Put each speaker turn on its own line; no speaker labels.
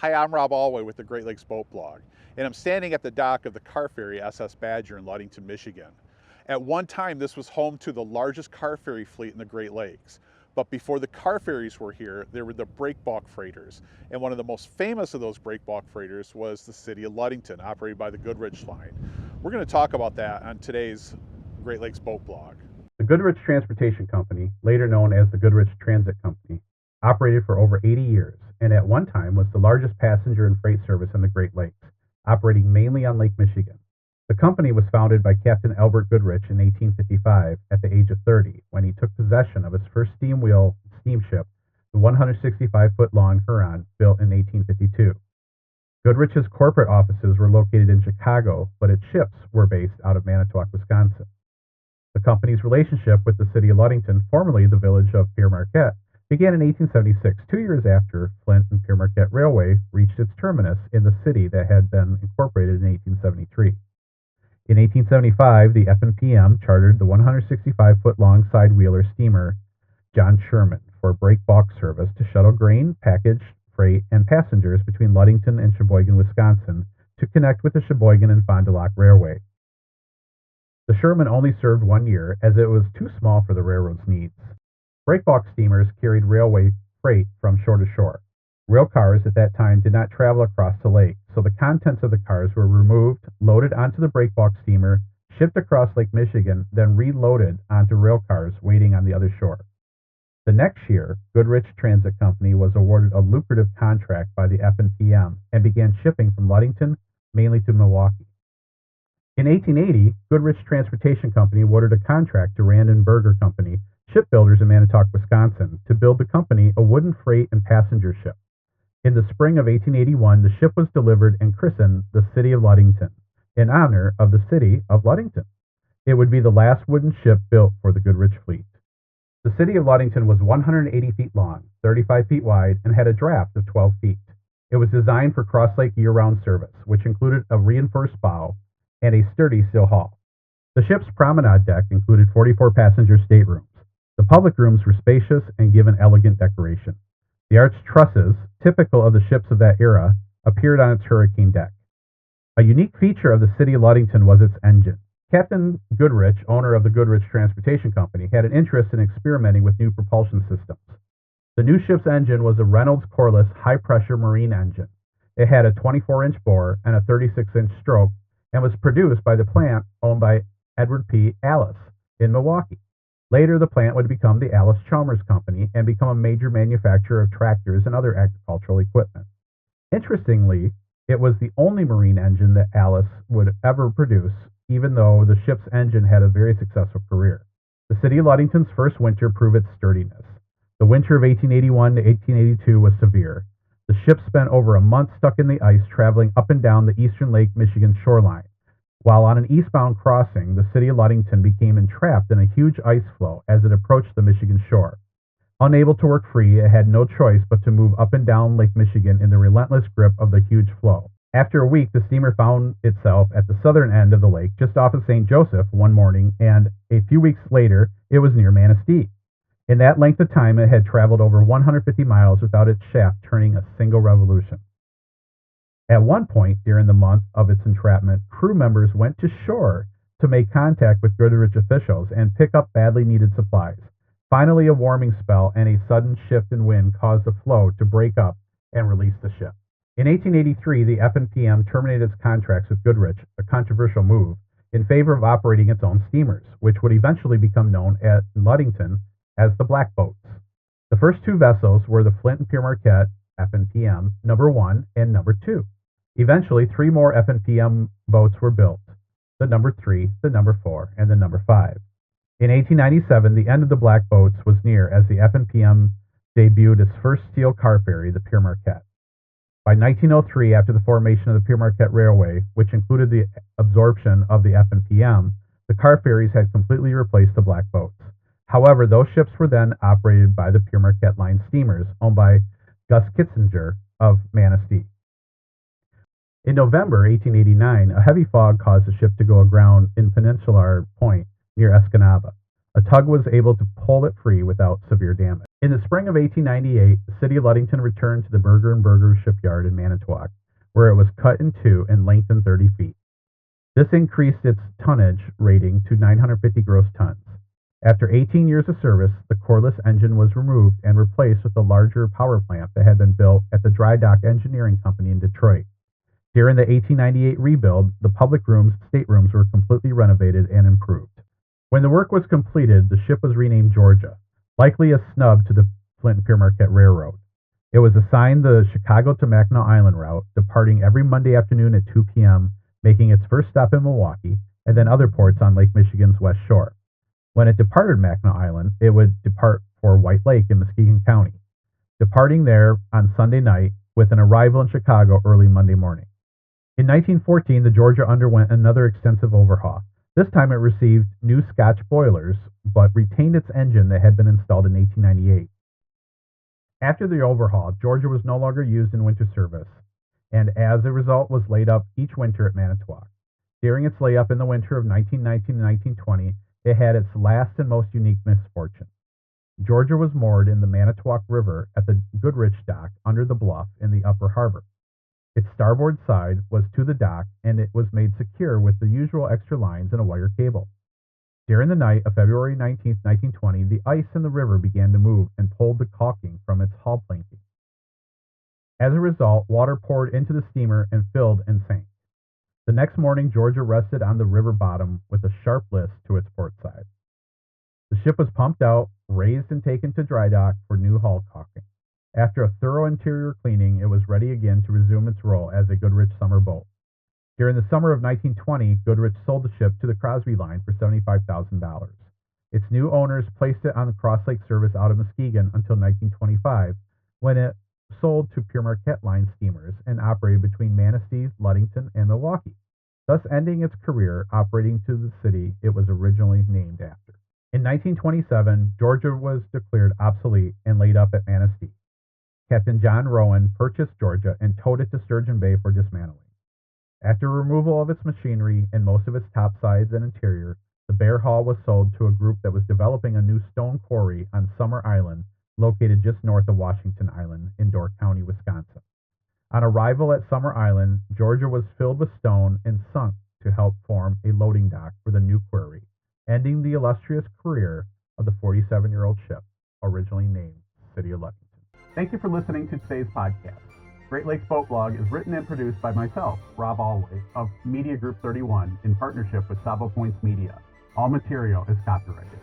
Hi, I'm Rob Alway with the Great Lakes Boat Blog, and I'm standing at the dock of the car ferry SS Badger in Ludington, Michigan. At one time, this was home to the largest car ferry fleet in the Great Lakes. But before the car ferries were here, there were the breakbulk freighters. And one of the most famous of those breakbulk freighters was the City of Ludington, operated by the Goodrich line. We're going to talk about that on today's Great Lakes Boat Blog.
The Goodrich Transportation Company, later known as the Goodrich Transit Company, operated for over 80 years and at one time was the largest passenger and freight service in the Great Lakes, operating mainly on Lake Michigan. The company was founded by Captain Albert Goodrich in 1855 at the age of 30 when he took possession of his first steam wheel steamship, the 165-foot-long Huron, built in 1852. Goodrich's corporate offices were located in Chicago, but its ships were based out of Manitowoc, Wisconsin. The company's relationship with the city of Ludington, formerly the village of Pere Marquette, began in 1876, 2 years after Flint and Pere Marquette Railway reached its terminus in the city that had been incorporated in 1873. In 1875, the F&PM chartered the 165-foot-long side-wheeler steamer John Sherman for breakbulk service to shuttle grain, package, freight, and passengers between Ludington and Sheboygan, Wisconsin, to connect with the Sheboygan and Fond du Lac Railway. The Sherman only served 1 year as it was too small for the railroad's needs. Breakbulk steamers carried railway freight from shore to shore. Rail cars at that time did not travel across the lake, so the contents of the cars were removed, loaded onto the breakbulk steamer, shipped across Lake Michigan, then reloaded onto rail cars waiting on the other shore. The next year, Goodrich Transit Company was awarded a lucrative contract by the F&PM and began shipping from Ludington, mainly to Milwaukee. In 1880, Goodrich Transportation Company awarded a contract to Rand and Berger Company, shipbuilders in Manitowoc, Wisconsin, to build the company a wooden freight and passenger ship. In the spring of 1881, the ship was delivered and christened the City of Ludington, in honor of the city of Ludington. It would be the last wooden ship built for the Goodrich fleet. The City of Ludington was 180 feet long, 35 feet wide, and had a draft of 12 feet. It was designed for cross-lake year-round service, which included a reinforced bow and a sturdy steel hull. The ship's promenade deck included 44 passenger staterooms. The public rooms were spacious and given elegant decoration. The arched trusses, typical of the ships of that era, appeared on its hurricane deck. A unique feature of the City of Ludington was its engine. Captain Goodrich, owner of the Goodrich Transportation Company, had an interest in experimenting with new propulsion systems. The new ship's engine was a Reynolds coreless high-pressure marine engine. It had a 24-inch bore and a 36-inch stroke and was produced by the plant owned by Edward P. Alice in Milwaukee. Later, the plant would become the Alice-Chalmers Company and become a major manufacturer of tractors and other agricultural equipment. Interestingly, it was the only marine engine that Alice would ever produce, even though the ship's engine had a very successful career. The City of Ludington's first winter proved its sturdiness. The winter of 1881 to 1882 was severe. The ship spent over a month stuck in the ice traveling up and down the eastern Lake Michigan shoreline. While on an eastbound crossing, the City of Ludington became entrapped in a huge ice floe as it approached the Michigan shore. Unable to work free, it had no choice but to move up and down Lake Michigan in the relentless grip of the huge floe. After a week, the steamer found itself at the southern end of the lake, just off of St. Joseph one morning, and a few weeks later, it was near Manistee. In that length of time, it had traveled over 150 miles without its shaft turning a single revolution. At one point during the month of its entrapment, crew members went to shore to make contact with Goodrich officials and pick up badly needed supplies. Finally, a warming spell and a sudden shift in wind caused the floe to break up and release the ship. In 1883, the F&PM terminated its contracts with Goodrich, a controversial move, in favor of operating its own steamers, which would eventually become known at Ludington as the Black Boats. The first two vessels were the Flint and Pere Marquette F&PM number 1 and number 2. Eventually, 3 more F&PM boats were built, the number 3, the number 4, and the number 5. In 1897, the end of the Black Boats was near as the F&PM debuted its first steel car ferry, the Pere Marquette. By 1903, after the formation of the Pere Marquette Railway, which included the absorption of the F&PM, the car ferries had completely replaced the Black Boats. However, those ships were then operated by the Pere Marquette Line steamers, owned by Gus Kitzinger of Manistee. In November 1889, a heavy fog caused the ship to go aground in Peninsular Point near Escanaba. A tug was able to pull it free without severe damage. In the spring of 1898, the city of Ludington returned to the Burger and Burger shipyard in Manitowoc, where it was cut in two and lengthened 30 feet. This increased its tonnage rating to 950 gross tons. After 18 years of service, the coreless engine was removed and replaced with a larger power plant that had been built at the Dry Dock Engineering Company in Detroit. During the 1898 rebuild, the public rooms, staterooms were completely renovated and improved. When the work was completed, the ship was renamed Georgia, likely a snub to the Flint and Pierre Marquette Railroad. It was assigned the Chicago to Mackinac Island route, departing every Monday afternoon at 2 p.m., making its first stop in Milwaukee, and then other ports on Lake Michigan's west shore. When it departed Mackinac Island, it would depart for White Lake in Muskegon County, departing there on Sunday night with an arrival in Chicago early Monday morning. In 1914, the Georgia underwent another extensive overhaul. This time it received new Scotch boilers, but retained its engine that had been installed in 1898. After the overhaul, Georgia was no longer used in winter service, and as a result was laid up each winter at Manitowoc. During its layup in the winter of 1919 and 1920, it had its last and most unique misfortune. Georgia was moored in the Manitowoc River at the Goodrich dock under the bluff in the upper harbor. Its starboard side was to the dock, and it was made secure with the usual extra lines and a wire cable. During the night of February 19, 1920, the ice in the river began to move and pulled the caulking from its hull planking. As a result, water poured into the steamer and filled and sank. The next morning, Georgia rested on the river bottom with a sharp list to its port side. The ship was pumped out, raised, and taken to dry dock for new hull caulking. After a thorough interior cleaning, it was ready again to resume its role as a Goodrich summer boat. During the summer of 1920, Goodrich sold the ship to the Crosby Line for $75,000. Its new owners placed it on the Cross Lake service out of Muskegon until 1925, when it sold to Pierre Marquette Line steamers and operated between Manistee, Ludington, and Milwaukee, thus ending its career operating to the city it was originally named after. In 1927, Georgia was declared obsolete and laid up at Manistee. Captain John Rowan purchased Georgia and towed it to Sturgeon Bay for dismantling. After removal of its machinery and most of its topsides and interior, the bare hull was sold to a group that was developing a new stone quarry on Summer Island, located just north of Washington Island in Door County, Wisconsin. On arrival at Summer Island, Georgia was filled with stone and sunk to help form a loading dock for the new quarry, ending the illustrious career of the 47-year-old ship, originally named City of Ludington. Thank you for listening to today's podcast. Great Lakes Boat Blog is written and produced by myself, Rob Alway, of Media Group 31, in partnership with Savo Points Media. All material is copyrighted.